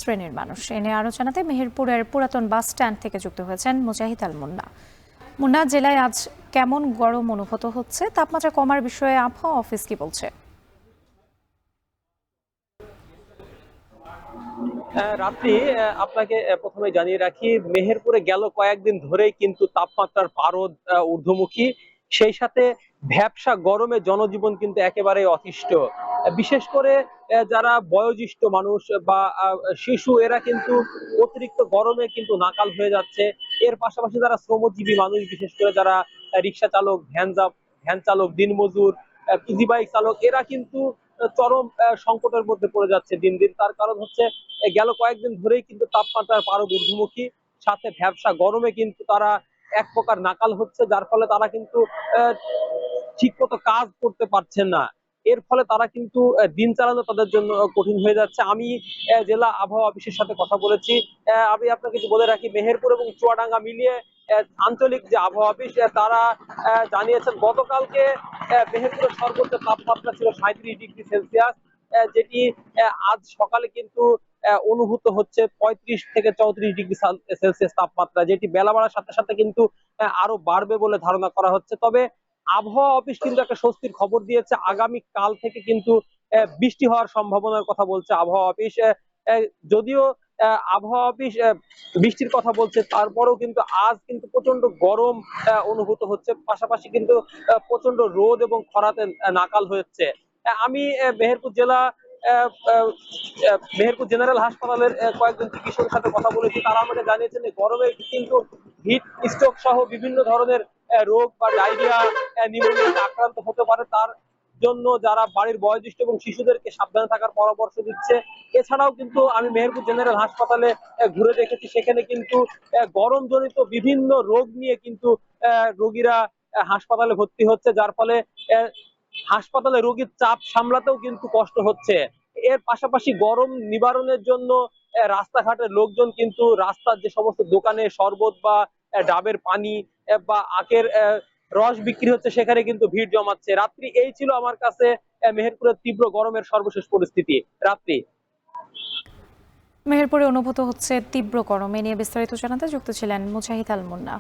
শ্রেণীর মানুষ। এ নিয়ে আরো জানাতে মেহেরপুরের পুরাতন বাস স্ট্যান্ড থেকে যুক্ত হয়েছেন মুজাহিদ আল মুন্না। মুন্না, জেলায় আজ কেমন গরম অনুভূত হচ্ছে? তাপমাত্রা কমার বিষয়ে আবহাওয়া অফিস কি বলছে? রাত্রি আপনাকে প্রথমে জানিয়ে রাখি, মেহেরপুরে গেল কয়েকদিন ধরেই কিন্তু তাপমাত্রার পারদ ঊর্ধ্বমুখী। সেই সাথে ভ্যাপসা গরমে জনজীবন কিন্তু একেবারে অতিষ্ঠ। বিশেষ করে যারা বয়োজ্যেষ্ঠ মানুষ বা শিশু, এরা কিন্তু অতিরিক্ত গরমে কিন্তু নাকাল হয়ে যাচ্ছে। এর পাশাপাশি যারা শ্রমজীবী মানুষ, বিশেষ করে যারা রিক্সা চালক, ভ্যান চালক, দিনমজুর, ইজি বাইক চালক, এরা কিন্তু চরম সংকটের মধ্যে পড়ে যাচ্ছে দিন দিন। তার কারণ হচ্ছে গেল কয়েকদিন ধরেই কিন্তু তাপমাত্রার পারদ ঊর্ধ্বমুখী, সাথে ভ্যাপসা গরমে কিন্তু তারা এক প্রকার নাকাল হচ্ছে, যার ফলে তারা কিন্তু ঠিক মতো কাজ করতে পারছেন না। এর ফলে তারা কিন্তু দিন চালানো তাদের জন্য কঠিন হয়ে যাচ্ছে। আমি জেলা আবহাওয়া অফিসের সাথে কথা বলেছি। আমি আপনাকে একটু বলে রাখি, মেহেরপুর এবং চুয়াডাঙ্গা মিলিয়ে আঞ্চলিক যে আবহাওয়া অফিস, তারা জানিয়েছেন গতকালকে মেহেরপুরের সর্বোচ্চ তাপমাত্রা ছিল 37 ডিগ্রি সেলসিয়াস, যেটি আজ সকালে কিন্তু অনুভূত হচ্ছে 35 থেকে 34 ডিগ্রি সেলসিয়াস তাপমাত্রা, যেটি বেলা বাড়ার সাথে সাথে কিন্তু আরো বাড়বে বলে ধারণা করা হচ্ছে। তবে আবহাওয়া অফিস কিন্তু একটা স্বস্তির খবর দিয়েছে, আগামী কাল থেকে কিন্তু বৃষ্টি হওয়ার সম্ভাবনার কথা বলছে আবহাওয়া অফিস। যদিও আবহাওয়া অফিস বৃষ্টির কথা বলছে, তারপরেও কিন্তু আজ কিন্তু প্রচন্ড গরম অনুভূত হচ্ছে, পাশাপাশি কিন্তু প্রচন্ড রোদ এবং খরাতে নাকাল হচ্ছে। আমি মেহেরপুর জেলা আহ, আহ, মেহেরপুর জেনারেল হাসপাতালের কয়েকজন চিকিৎসকের সাথে কথা বলেছি। তারা আমাকে জানিয়েছেন যে গরমে কিন্তু হিট স্ট্রোক সহ বিভিন্ন ধরনের রোগ বা ডায়রিয়া, নিউমোনিয়াতে আক্রান্ত হতে পারে। তার জন্য যারা বাড়ির বয়োজ্যেষ্ঠ এবং শিশুদেরকে সাবধানে থাকার পরামর্শ দিচ্ছে। এছাড়াও কিন্তু আমি মেহেরপুর জেনারেল হাসপাতালে ঘুরে দেখেছি, সেখানে কিন্তু গরম জনিত বিভিন্ন রোগ নিয়ে কিন্তু রোগীরা হাসপাতালে ভর্তি হচ্ছে, যার ফলে আহ, হাসপাতালে রোগীর চাপ সামলাতেও কিন্তু কষ্ট হচ্ছে। এর পাশাপাশি গরম নিবারণের জন্য রাস্তাঘাটের লোকজন কিন্তু রাস্তার যে সমস্ত দোকানে শরবত বা ডাবের পানি বা আখের রস বিক্রি হচ্ছে, সেখানে কিন্তু ভিড় জমাচ্ছে। রাত্রি এই ছিল আমার কাছে মেহেরপুরের তীব্র গরমের সর্বশেষ পরিস্থিতি। রাত্রি। মেহেরপুরে অনুভূত হচ্ছে তীব্র গরম। এ নিয়ে বিস্তারিত জানাতে যুক্ত ছিলেন মুজাহিদ আল মুন্না।